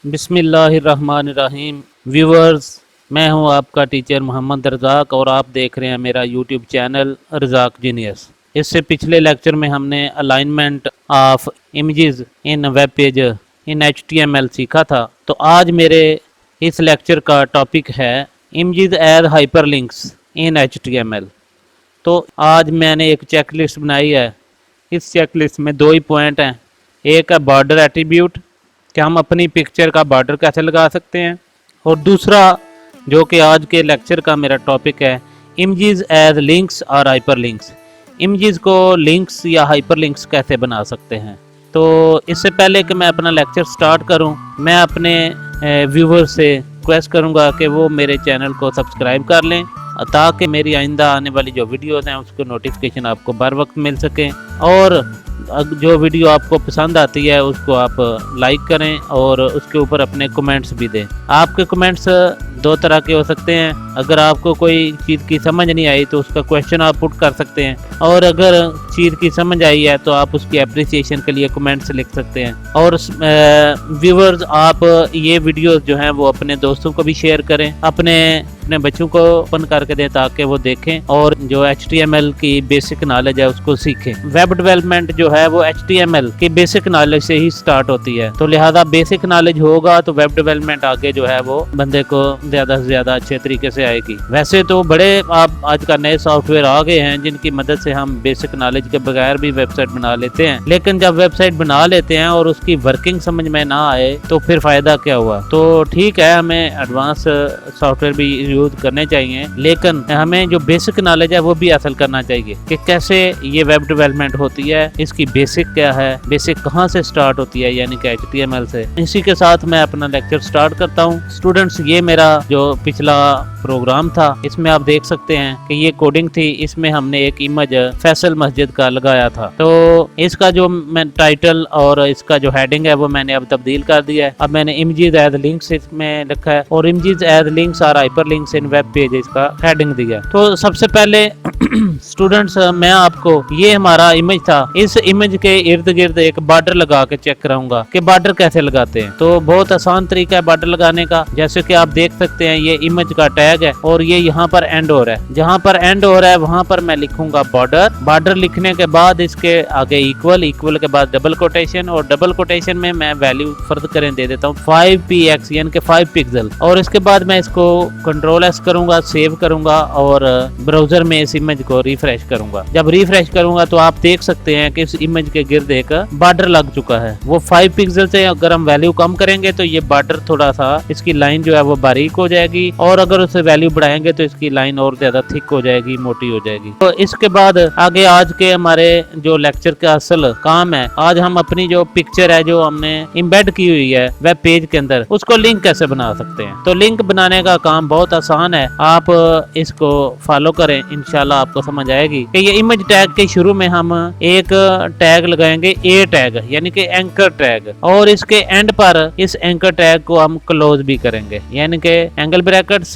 बिस्मिल्लाहिर्रहमानिर्रहीम। व्यूवर्स, मैं हूं आपका टीचर मुhammadrazzaq और आप देख रहे हैं मेरा यूट्यूब चैनल Razzaq Genius। इससे पिछले लेक्चर में हमने alignment of images in web page in HTML सीखा था। तो आज मेरे इस लेक्चर का टॉपिक है इमेजेस एज हाइपरलिंक्स इन HTML। तो आज मैंने एक चेकलिस्ट बनाई है। इस चेकलिस्ट में दो ही पॉइंट हैं। एक है बॉर्डर एट्रीब्यूट कि हम अपनी पिक्चर का बॉर्डर कैसे लगा सकते हैं, और दूसरा जो कि आज के लेक्चर का मेरा टॉपिक है इमेजेस एज लिंक्स और हाइपरलिंक्स। इमेजेस को लिंक्स या हाइपरलिंक्स कैसे बना सकते हैं। तो इससे पहले कि मैं अपना लेक्चर स्टार्ट करूं, मैं अपने व्यूवर से रिक्वेस्ट करूंगा कि वो मेरे चैनल को सब्सक्राइब कर लें ताकि मेरी आइंदा आने वाली जो वीडियोस हैं उसको नोटिफिकेशन आपको बर वक्त मिल सके। और जो वीडियो आपको पसंद आती है उसको आप लाइक करें और उसके ऊपर अपने कमेंट्स भी दें। आपके कमेंट्स दो तरह के हो सकते हैं। अगर आपको कोई चीज़ की समझ नहीं आई तो उसका क्वेश्चन आप पुट कर सकते हैं, और अगर चीज़ की समझ आई है तो आप उसकी अप्रिसिएशन के लिए कमेंट्स लिख सकते हैं। और व्यूवर्स, आप ये वीडियोस जो हैं वो अपने दोस्तों को भी शेयर करें, अपने बच्चों को ओपन करके दें ताकि वो देखें और जो HTML की बेसिक नॉलेज है उसको सीखें। वेब डेवलपमेंट जो है वो HTML की बेसिक नॉलेज से ही स्टार्ट होती है, तो लिहाजा बेसिक नॉलेज होगा तो वेब डेवलपमेंट आगे जो है वो बंदे को ज़्यादा से ज़्यादा अच्छे तरीके से आएगी। वैसे तो बड़े आप आज का नए सॉफ्टवेयर आ गए हैं जिनकी मदद से हम बेसिक नॉलेज के बगैर भी वेबसाइट बना लेते हैं, लेकिन जब वेबसाइट बना लेते हैं और उसकी वर्किंग समझ में ना आए तो फिर फ़ायदा क्या हुआ। तो ठीक है, हमें एडवांस सॉफ्टवेयर भी यूज करने चाहिए, लेकिन हमें जो बेसिक नॉलेज है वो भी हासिल करना चाहिए कि कैसे ये वेब डेवलपमेंट होती है, इसकी बेसिक क्या है, बेसिक कहाँ से स्टार्ट होती है, यानी कि HTML से। इसी के साथ मैं अपना लेक्चर स्टार्ट करता हूँ। स्टूडेंट्स, ये मेरा जो पिछला प्रोग्राम था इसमें आप देख सकते हैं कि ये कोडिंग थी। इसमें हमने एक इमेज फैसल मस्जिद का लगाया था। तो इसका जो मैं टाइटल और इसका जो हेडिंग है वो मैंने अब तब्दील कर दिया है। अब मैंने इमेजेस एज लिंक्स इसमें लिखा है और इमेजेस एज लिंक्स और हाइपरलिंक्स इन वेब पेज इसका हेडिंग दिया। तो सबसे पहले स्टूडेंट्स, मैं आपको, ये हमारा इमेज था, इस इमेज के इर्द गिर्द एक बॉर्डर लगा के चेक कराऊंगा कि बॉर्डर कैसे लगाते हैं। तो बहुत आसान तरीका है बॉर्डर लगाने का। जैसे कि आप देख सकते हैं ये इमेज का टैग है और ये यहाँ पर एंड हो रहा है। जहाँ पर एंड हो रहा है वहां पर मैं लिखूंगा बॉर्डर। बॉर्डर लिखने के बाद इसके आगे इक्वल, इक्वल के बाद डबल कोटेशन, और डबल कोटेशन में मैं वैल्यू फर्ज करें दे देता हूँ 5px यानी कि 5 पिक्सल। और इसके बाद मैं इसको Ctrl+S करूंगा, सेव करूंगा और ब्राउजर में इस इमेज को रिफ्रेश करूंगा। जब रिफ्रेश करूंगा तो आप देख सकते हैं कि इस इमेज के गिर्द एक बॉर्डर लग चुका है। वो 5 पिक्सल से अगर हम वैल्यू कम करेंगे तो ये बॉर्डर थोड़ा सा, इसकी लाइन जो है वो बारीक हो जाएगी, और अगर उसे वैल्यू बढ़ाएंगे तो इसकी लाइन और ज्यादा थिक हो जाएगी, मोटी हो जाएगी। तो इसके बाद आगे आज के हमारे जो लेक्चर का असल काम है, आज हम अपनी जो पिक्चर है जो हमने इम्बेड की हुई है वेब पेज के अंदर, उसको लिंक कैसे बना सकते हैं। तो लिंक बनाने का काम बहुत आसान है, आप इसको फॉलो करें, इंशाल्लाह आपको समझ आएगी। कि ये इमेज टैग के शुरू में हम एक टैग लगाएंगे, ए टैग यानी कि एंकर टैग, और इसके एंड पर इस एंकर टैग को हम क्लोज भी करेंगे, यानी कि angle bracket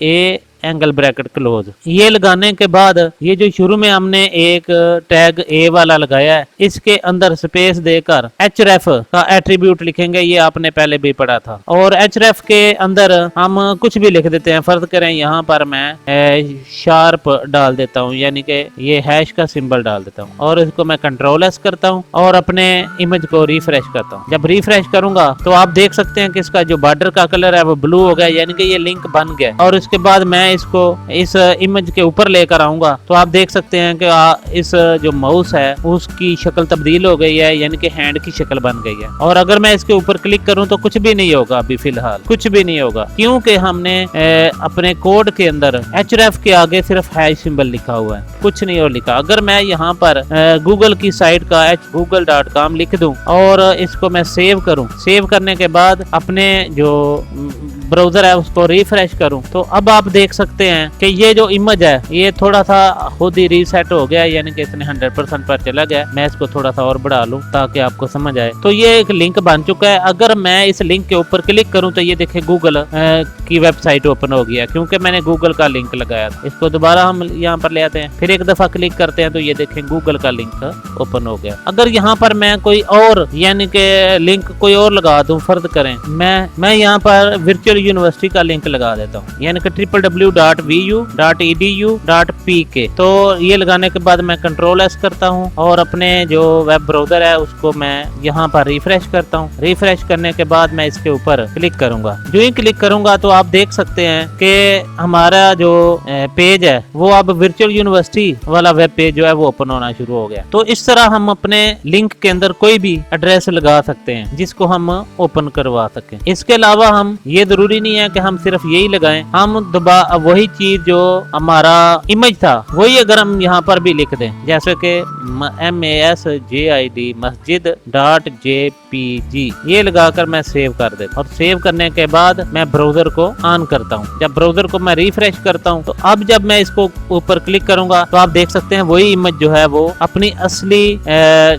/a angle bracket close. ये लगाने के बाद ये जो शुरू में हमने एक टैग ए वाला लगाया है, इसके अंदर स्पेस देकर href का एट्रीब्यूट लिखेंगे। ये आपने पहले भी पढ़ा था। और href के अंदर हम कुछ भी लिख देते हैं। फर्ज करें यहाँ पर मैं शार्प डाल देता हूँ, यानी कि ये हैश का सिंबल डाल देता हूँ, और इसको मैं Ctrl+S करता हूँ और अपने इमेज को रिफ्रेश करता हूँ। जब रिफ्रेश करूंगा तो आप देख सकते हैं कि इसका जो बॉर्डर का कलर है वो ब्लू हो गया, यानी कि ये लिंक बन गया। और इसके बाद मैं इसको इस इमेज के ऊपर लेकर आऊंगा तो आप देख सकते हैं कि इस जो माउस है उसकी शक्ल तब्दील हो गई है, यानी कि हैंड की शक्ल बन गई है। और अगर मैं इसके ऊपर क्लिक करूं तो कुछ भी नहीं होगा, अभी फिलहाल कुछ भी नहीं होगा, क्योंकि हमने अपने कोड के अंदर href के आगे सिर्फ हैश सिंबल लिखा हुआ है, कुछ नहीं और लिखा। अगर मैं यहाँ पर गूगल की साइट का google.com लिख दूं और इसको मैं सेव करूं, सेव करने के बाद अपने जो ब्राउजर है उसको रिफ्रेश करूं तो अब आप देख सकते हैं कि ये जो इमेज है ये थोड़ा सा खुद ही रीसेट हो गया, यानी कि इसने 100% पर चला गया। मैं इसको थोड़ा सा और बढ़ा लूं ताकि आपको समझ आए। तो ये एक लिंक बन चुका है। अगर मैं इस लिंक के ऊपर क्लिक करूं तो ये देखिए गूगल की वेबसाइट ओपन हो गया, क्योंकि मैंने गूगल का लिंक लगाया था। इसको दोबारा हम यहाँ पर ले आते हैं, फिर एक दफा क्लिक करते हैं तो ये देखें गूगल का लिंक ओपन हो गया। अगर यहाँ पर मैं कोई और यानी कि लिंक कोई और लगा दूं, फर्ज करें मैं यहाँ पर वर्चुअल यूनिवर्सिटी का लिंक लगा देता हूँ, यानी कि www.vu.pk। तो ये लगाने के बाद मैं Ctrl+S करता हूँ और अपने जो वेब ब्राउजर है उसको मैं यहाँ पर रिफ्रेश करता हूँ। रिफ्रेश करने के बाद मैं इसके ऊपर क्लिक करूंगा। जो ही क्लिक करूंगा तो आप देख सकते हैं कि हमारा जो पेज है वो अब वर्चुअल यूनिवर्सिटी वाला वेब पेज जो है वो ओपन होना शुरू हो गया। तो इस तरह हम अपने लिंक के अंदर कोई भी एड्रेस लगा सकते हैं जिसको हम ओपन करवा सकें। इसके अलावा हम ये जरूरी नहीं है कि हम सिर्फ यही लगाएं, हम वही चीज जो हमारा इमेज था वही अगर हम यहाँ पर भी लिख दें, जैसे कि MASJID masjid.jpg ये लगाकर मैं सेव कर देता हूँ। और सेव करने के बाद मैं ब्राउजर को ऑन करता हूँ। जब ब्राउजर को मैं रिफ्रेश करता हूँ तो अब जब मैं इसको ऊपर क्लिक करूंगा तो आप देख सकते हैं वही इमेज जो है वो अपनी असली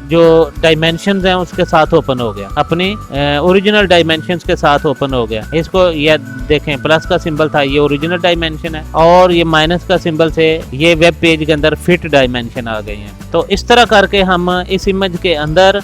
जो डायमेंशंस हैं उसके साथ ओपन हो गया, अपनी ओरिजिनल डायमेंशंस के साथ ओपन हो गया। इसको ये देखें, प्लस का सिंबल था ये ओरिजिनल डायमेंशन है और ये माइनस का सिंबल से ये वेब पेज के अंदर फिट डायमेंशन आ गई हैं। तो इस तरह करके हम इस इमेज के अंदर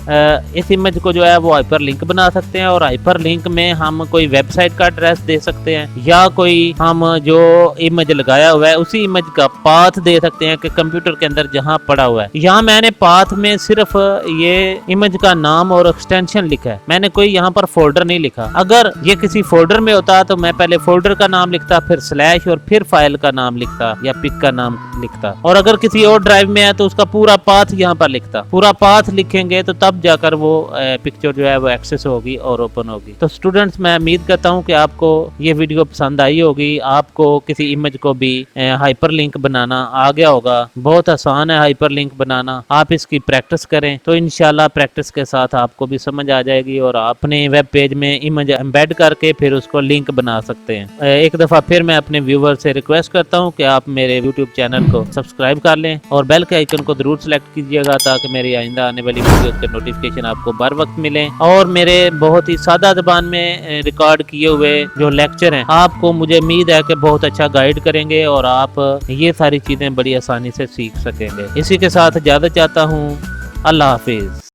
इस इमेज को जो है वो हाइपर लिंक बना सकते हैं और हाइपर लिंक में हम कोई वेबसाइट का एड्रेस दे सकते हैं या कोई हम जो इमेज लगाया हुआ है उसी इमेज का पाथ दे सकते हैं कि कंप्यूटर के अंदर जहां पड़ा हुआ है। यहाँ मैंने पाथ में सिर्फ ये इमेज का नाम और एक्सटेंशन लिखा है, मैंने कोई यहाँ पर फोल्डर नहीं लिखा। अगर ये किसी फोल्डर में होता तो मैं पहले फोल्डर का नाम लिखता, फिर स्लैश और फिर फाइल का नाम लिखता या पिक का नाम लिखता। और अगर किसी और ड्राइव में है तो उसका पूरा पाथ यहाँ पर लिखता। पूरा पाथ लिखेंगे तो तब जाकर वो पिक्चर जो है वो एक्सेस होगी और ओपन होगी। तो स्टूडेंट्स, मैं उम्मीद करता हूँ कि आपको ये वीडियो पसंद आई होगी, आपको किसी इमेज को भी हाइपर लिंक बनाना आ गया होगा। बहुत आसान है हाइपर लिंक बनाना, आप इसकी प्रैक्टिस करें तो इंशाल्लाह प्रैक्टिस के साथ आपको भी समझ आ जाएगी और आप अपने वेब पेज में इमेज एम्बेड करके फिर उसको लिंक बना सकते हैं। एक दफा फिर मैं अपने व्यूवर से रिक्वेस्ट करता हूँ कि आप मेरे यूट्यूब चैनल को सब्सक्राइब कर लें और बेल के आइकन को जरूर सेलेक्ट कीजिएगा ताकि मेरी आइंदा आने वाली वीडियो के नोटिफिकेशन आपको बर वक्त मिले। और मेरे बहुत ही सादा ज़बान में रिकॉर्ड किए हुए जो लेक्चर हैं आपको मुझे उम्मीद है कि बहुत अच्छा गाइड करेंगे और आप ये सारी चीज़ें बड़ी आसानी से सीख सकेंगे। इसी के साथ इजाज़त चाहता हूँ। अल्लाह हाफिज़।